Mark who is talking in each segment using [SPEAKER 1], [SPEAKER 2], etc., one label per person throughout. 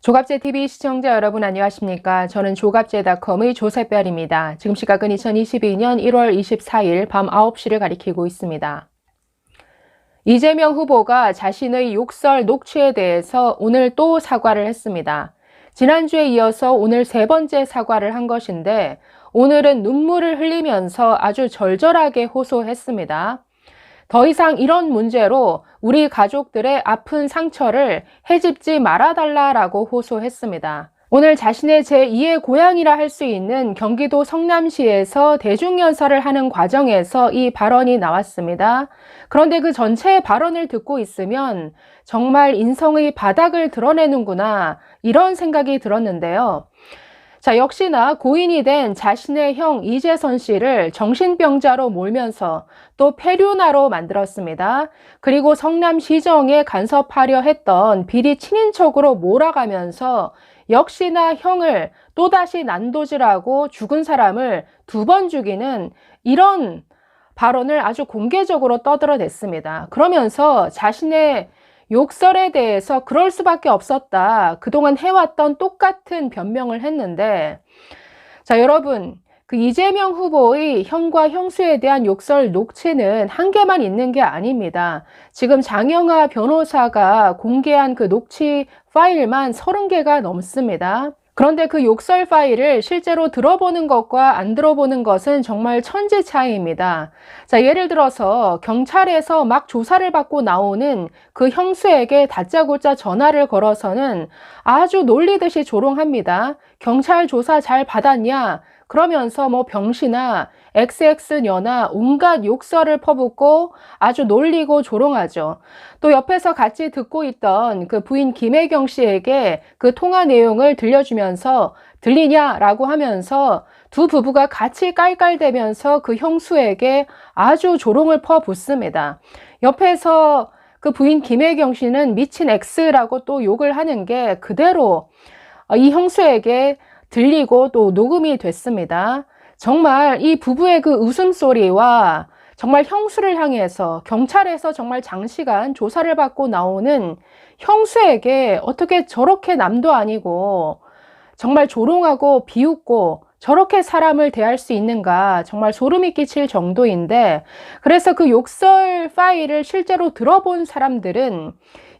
[SPEAKER 1] 조갑제TV 시청자 여러분 안녕하십니까? 저는 조갑제닷컴의 조세별입니다. 지금 시각은 2022년 1월 24일 밤 9시를 가리키고 있습니다. 이재명 후보가 자신의 욕설 녹취에 대해서 오늘 또 사과를 했습니다. 지난주에 이어서 오늘 세 번째 사과를 한 것인데 오늘은 눈물을 흘리면서 아주 절절하게 호소했습니다. 더 이상 이런 문제로 우리 가족들의 아픈 상처를 헤집지 말아달라라고 호소했습니다. 오늘 자신의 제2의 고향이라 할 수 있는 경기도 성남시에서 대중연설을 하는 과정에서 이 발언이 나왔습니다. 그런데 그 전체 발언을 듣고 있으면 정말 인성의 바닥을 드러내는구나 이런 생각이 들었는데요. 자, 역시나 고인이 된 자신의 형 이재선 씨를 정신병자로 몰면서 또 폐륜아로 만들었습니다. 그리고 성남시정에 간섭하려 했던 비리 친인척으로 몰아가면서 역시나 형을 또다시 난도질하고 죽은 사람을 2번 죽이는 이런 발언을 아주 공개적으로 떠들어댔습니다. 그러면서 자신의 욕설에 대해서 그럴 수밖에 없었다. 그동안 해왔던 똑같은 변명을 했는데, 자, 여러분, 그 이재명 후보의 형과 형수에 대한 욕설 녹취는 한 개만 있는 게 아닙니다. 지금 장영하 변호사가 공개한 그 녹취 파일만 30개가 넘습니다. 그런데 그 욕설 파일을 실제로 들어보는 것과 안 들어보는 것은 정말 천지 차이입니다. 자, 예를 들어서 경찰에서 막 조사를 받고 나오는 그 형수에게 다짜고짜 전화를 걸어서는 아주 놀리듯이 조롱합니다. 경찰 조사 잘 받았냐? 그러면서 뭐 병신아, XX년아 온갖 욕설을 퍼붓고 아주 놀리고 조롱하죠. 또 옆에서 같이 듣고 있던 그 부인 김혜경 씨에게 그 통화 내용을 들려주면서 들리냐라고 하면서 두 부부가 같이 깔깔대면서 그 형수에게 아주 조롱을 퍼붓습니다. 옆에서 그 부인 김혜경 씨는 미친 X라고 또 욕을 하는 게 그대로 이 형수에게 들리고 또 녹음이 됐습니다. 정말 이 부부의 그 웃음소리와 정말 형수를 향해서 경찰에서 정말 장시간 조사를 받고 나오는 형수에게 어떻게 저렇게 남도 아니고 정말 조롱하고 비웃고 저렇게 사람을 대할 수 있는가 정말 소름이 끼칠 정도인데, 그래서 그 욕설 파일을 실제로 들어본 사람들은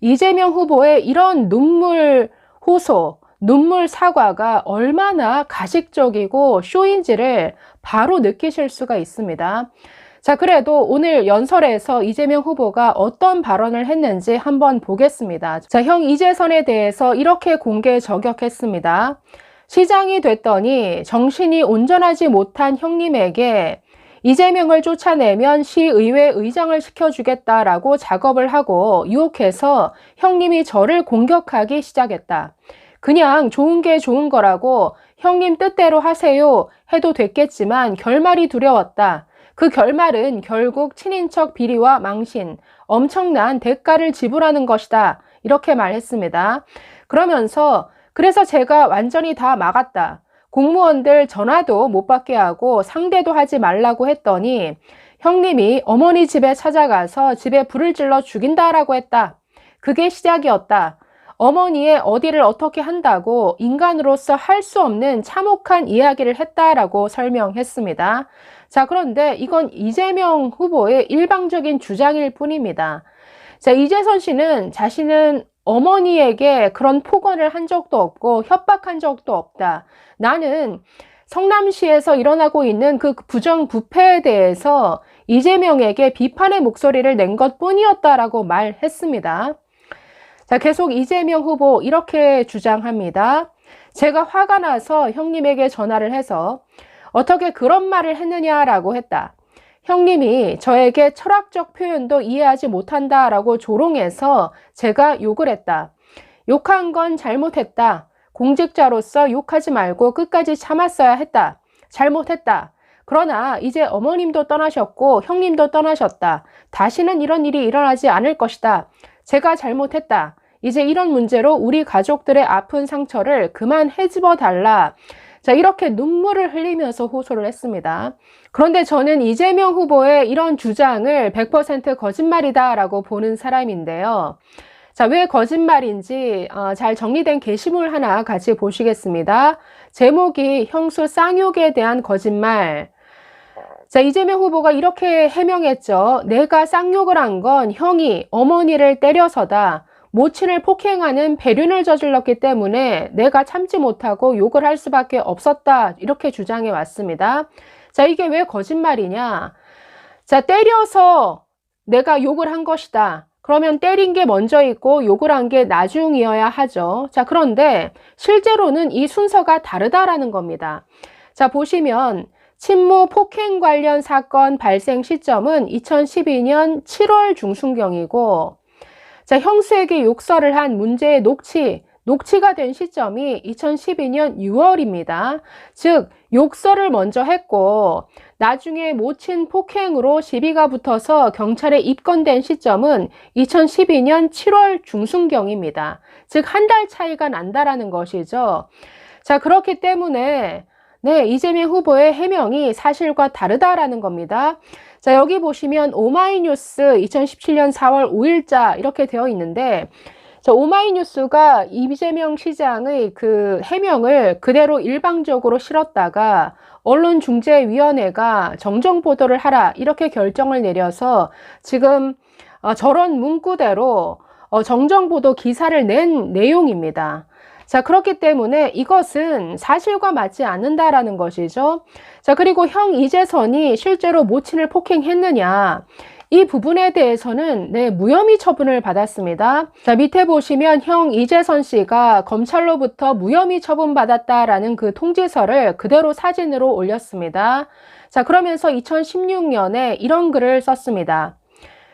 [SPEAKER 1] 이재명 후보의 이런 눈물 호소, 눈물 사과가 얼마나 가식적이고 쇼인지를 바로 느끼실 수가 있습니다. 자, 그래도 오늘 연설에서 이재명 후보가 어떤 발언을 했는지 한번 보겠습니다. 자, 형 이재선에 대해서 이렇게 공개 저격했습니다. 시장이 됐더니 정신이 온전하지 못한 형님에게 이재명을 쫓아내면 시의회 의장을 시켜주겠다라고 작업을 하고 유혹해서 형님이 저를 공격하기 시작했다. 그냥 좋은 게 좋은 거라고 형님 뜻대로 하세요 해도 됐겠지만 결말이 두려웠다. 그 결말은 결국 친인척 비리와 망신, 엄청난 대가를 지불하는 것이다. 이렇게 말했습니다. 그러면서 그래서 제가 완전히 다 막았다. 공무원들 전화도 못 받게 하고 상대도 하지 말라고 했더니 형님이 어머니 집에 찾아가서 집에 불을 질러 죽인다라고 했다. 그게 시작이었다. 어머니의 어디를 어떻게 한다고 인간으로서 할 수 없는 참혹한 이야기를 했다라고 설명했습니다. 자, 그런데 이건 이재명 후보의 일방적인 주장일 뿐입니다. 자, 이재선 씨는 자신은 어머니에게 그런 폭언을 한 적도 없고 협박한 적도 없다. 나는 성남시에서 일어나고 있는 그 부정부패에 대해서 이재명에게 비판의 목소리를 낸 것뿐이었다라고 말했습니다. 자, 계속 이재명 후보 이렇게 주장합니다. 제가 화가 나서 형님에게 전화를 해서 어떻게 그런 말을 했느냐라고 했다. 형님이 저에게 철학적 표현도 이해하지 못한다라고 조롱해서 제가 욕을 했다. 욕한 건 잘못했다. 공직자로서 욕하지 말고 끝까지 참았어야 했다. 잘못했다. 그러나 이제 어머님도 떠나셨고 형님도 떠나셨다. 다시는 이런 일이 일어나지 않을 것이다. 제가 잘못했다. 이제 이런 문제로 우리 가족들의 아픈 상처를 그만 헤집어 달라. 자, 이렇게 눈물을 흘리면서 호소를 했습니다. 그런데 저는 이재명 후보의 이런 주장을 100% 거짓말이다라고 보는 사람인데요. 자, 왜 거짓말인지 잘 정리된 게시물 하나 같이 보시겠습니다. 제목이 형수 쌍욕에 대한 거짓말. 자, 이재명 후보가 이렇게 해명했죠. 내가 쌍욕을 한 건 형이 어머니를 때려서다. 모친을 폭행하는 배륜을 저질렀기 때문에 내가 참지 못하고 욕을 할 수밖에 없었다. 이렇게 주장해 왔습니다. 자, 이게 왜 거짓말이냐? 자, 때려서 내가 욕을 한 것이다. 그러면 때린 게 먼저 있고 욕을 한 게 나중이어야 하죠. 자, 그런데 실제로는 이 순서가 다르다라는 겁니다. 자, 보시면 친모 폭행 관련 사건 발생 시점은 2012년 7월 중순경이고, 자, 형수에게 욕설을 한 문제의 녹취가 된 시점이 2012년 6월입니다. 즉, 욕설을 먼저 했고, 나중에 모친 폭행으로 시비가 붙어서 경찰에 입건된 시점은 2012년 7월 중순경입니다. 즉, 한 달 차이가 난다라는 것이죠. 자, 그렇기 때문에 네, 이재명 후보의 해명이 사실과 다르다라는 겁니다. 자, 여기 보시면 오마이뉴스 2017년 4월 5일자 이렇게 되어 있는데, 자, 오마이뉴스가 이재명 시장의 그 해명을 그대로 일방적으로 실었다가 언론중재위원회가 정정 보도를 하라 이렇게 결정을 내려서 지금 저런 문구대로 정정 보도 기사를 낸 내용입니다. 자, 그렇기 때문에 이것은 사실과 맞지 않는다라는 것이죠. 자, 그리고 형 이재선이 실제로 모친을 폭행했느냐, 이 부분에 대해서는 네, 무혐의 처분을 받았습니다. 자, 밑에 보시면 형 이재선 씨가 검찰로부터 무혐의 처분받았다라는 그 통지서를 그대로 사진으로 올렸습니다. 자, 그러면서 2016년에 이런 글을 썼습니다.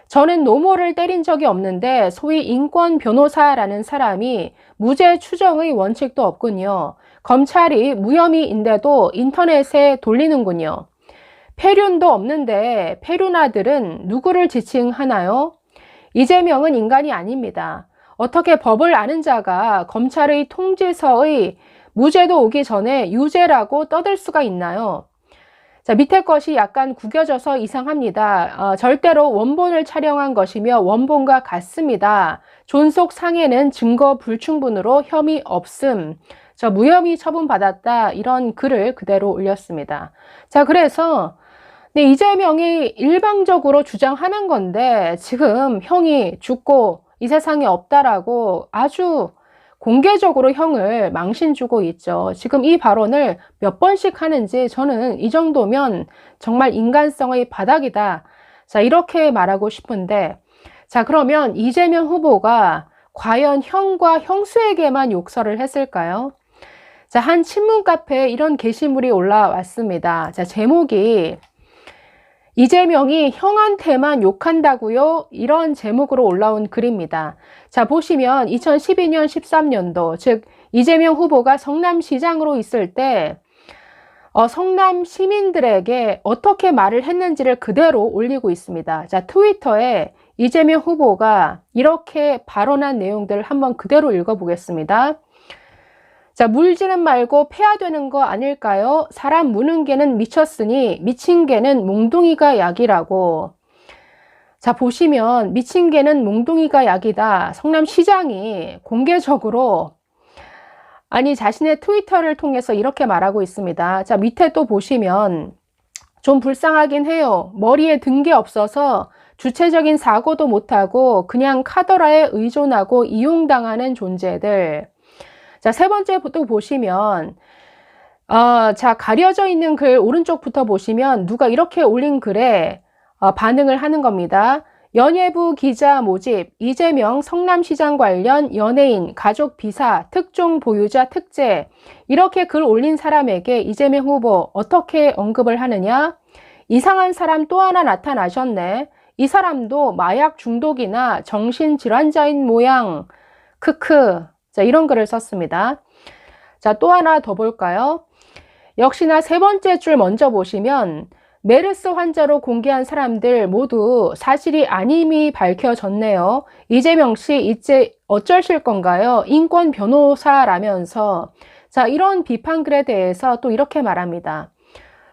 [SPEAKER 1] 저는 노모를 때린 적이 없는데 소위 인권 변호사라는 사람이 무죄 추정의 원칙도 없군요. 검찰이 무혐의인데도 인터넷에 돌리는군요. 폐륜도 없는데 폐륜아들은 누구를 지칭하나요? 이재명은 인간이 아닙니다. 어떻게 법을 아는 자가 검찰의 통지서의 무죄도 오기 전에 유죄라고 떠들 수가 있나요? 자, 밑에 것이 약간 구겨져서 이상합니다. 절대로 원본을 촬영한 것이며 원본과 같습니다. 존속 상해는 증거 불충분으로 혐의 없음. 저 무혐의 처분받았다. 이런 글을 그대로 올렸습니다. 자, 그래서 네, 이재명이 일방적으로 주장하는 건데 지금 형이 죽고 이 세상에 없다라고 아주 공개적으로 형을 망신 주고 있죠. 지금 이 발언을 몇 번씩 하는지 저는 이 정도면 정말 인간성의 바닥이다. 자, 이렇게 말하고 싶은데, 자, 그러면 이재명 후보가 과연 형과 형수에게만 욕설을 했을까요? 자, 한 친문 카페에 이런 게시물이 올라왔습니다. 자, 제목이 이재명이 형한테만 욕한다고요? 이런 제목으로 올라온 글입니다. 자, 보시면 2012년 13년도, 즉 이재명 후보가 성남시장으로 있을 때 성남 시민들에게 어떻게 말을 했는지를 그대로 올리고 있습니다. 자, 트위터에 이재명 후보가 이렇게 발언한 내용들을 한번 그대로 읽어보겠습니다. 자, 물지는 말고 패야 되는 거 아닐까요? 사람 무는 개는 미쳤으니 미친 개는 몽둥이가 약이라고. 자, 보시면 미친 개는 몽둥이가 약이다. 성남시장이 공개적으로 자신의 트위터를 통해서 이렇게 말하고 있습니다. 자, 밑에 또 보시면 좀 불쌍하긴 해요. 머리에 든 게 없어서 주체적인 사고도 못하고 그냥 카더라에 의존하고 이용당하는 존재들. 자, 세 번째 또 보시면 자, 가려져 있는 글 오른쪽부터 보시면 누가 이렇게 올린 글에 반응을 하는 겁니다. 연예부 기자 모집, 이재명 성남시장 관련 연예인, 가족 비사, 특종 보유자 특제. 이렇게 글 올린 사람에게 이재명 후보 어떻게 언급을 하느냐? 이상한 사람 또 하나 나타나셨네. 이 사람도 마약 중독이나 정신질환자인 모양. 크크. 자, 이런 글을 썼습니다. 자, 또 하나 더 볼까요? 역시나 세 번째 줄 먼저 보시면 메르스 환자로 공개한 사람들 모두 사실이 아님이 밝혀졌네요. 이재명 씨 이제 어쩌실 건가요? 인권 변호사라면서. 자, 이런 비판글에 대해서 또 이렇게 말합니다.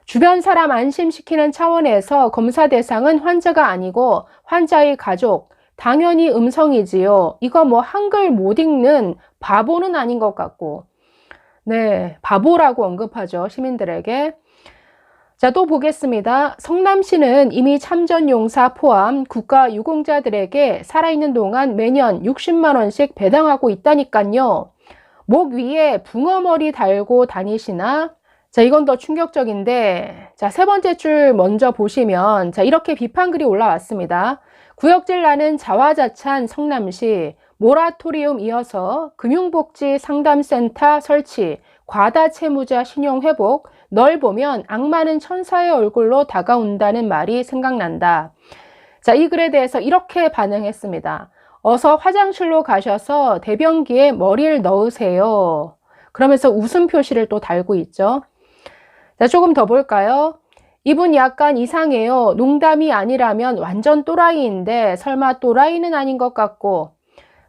[SPEAKER 1] 주변 사람 안심시키는 차원에서 검사 대상은 환자가 아니고 환자의 가족, 당연히 음성이지요. 이거 뭐 한글 못 읽는 바보는 아닌 것 같고. 네, 바보라고 언급하죠. 시민들에게. 자, 또 보겠습니다. 성남시는 이미 참전용사 포함 국가유공자들에게 살아있는 동안 매년 60만 원씩 배당하고 있다니까요. 목 위에 붕어머리 달고 다니시나? 자, 이건 더 충격적인데, 자, 세 번째 줄 먼저 보시면, 자, 이렇게 비판글이 올라왔습니다. 구역질 나는 자화자찬 성남시, 모라토리움 이어서 금융복지 상담센터 설치, 과다 채무자 신용 회복, 널 보면 악마는 천사의 얼굴로 다가온다는 말이 생각난다. 자, 이 글에 대해서 이렇게 반응했습니다. 어서 화장실로 가셔서 대변기에 머리를 넣으세요. 그러면서 웃음 표시를 또 달고 있죠. 자, 조금 더 볼까요? 이분 약간 이상해요. 농담이 아니라면 완전 또라이인데 설마 또라이는 아닌 것 같고.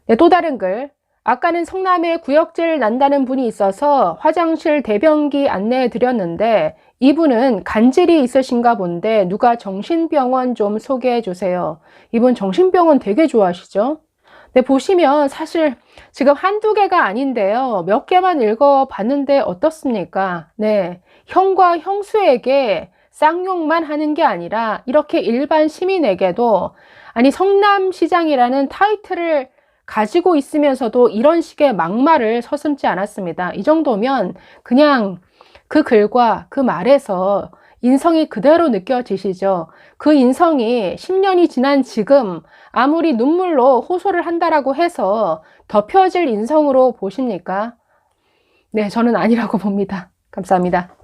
[SPEAKER 1] 네, 또 다른 글. 아까는 성남에 구역질 난다는 분이 있어서 화장실 대변기 안내해 드렸는데 이분은 간질이 있으신가 본데 누가 정신병원 좀 소개해 주세요. 이분 정신병원 되게 좋아하시죠? 네, 보시면 사실 지금 한두 개가 아닌데요. 몇 개만 읽어봤는데 어떻습니까? 네, 형과 형수에게 쌍욕만 하는 게 아니라 이렇게 일반 시민에게도 아니 성남시장이라는 타이틀을 가지고 있으면서도 이런 식의 막말을 서슴지 않았습니다. 이 정도면 그냥 그 글과 그 말에서 인성이 그대로 느껴지시죠. 그 인성이 10년이 지난 지금 아무리 눈물로 호소를 한다라고 해서 덮여질 인성으로 보십니까? 네, 저는 아니라고 봅니다. 감사합니다.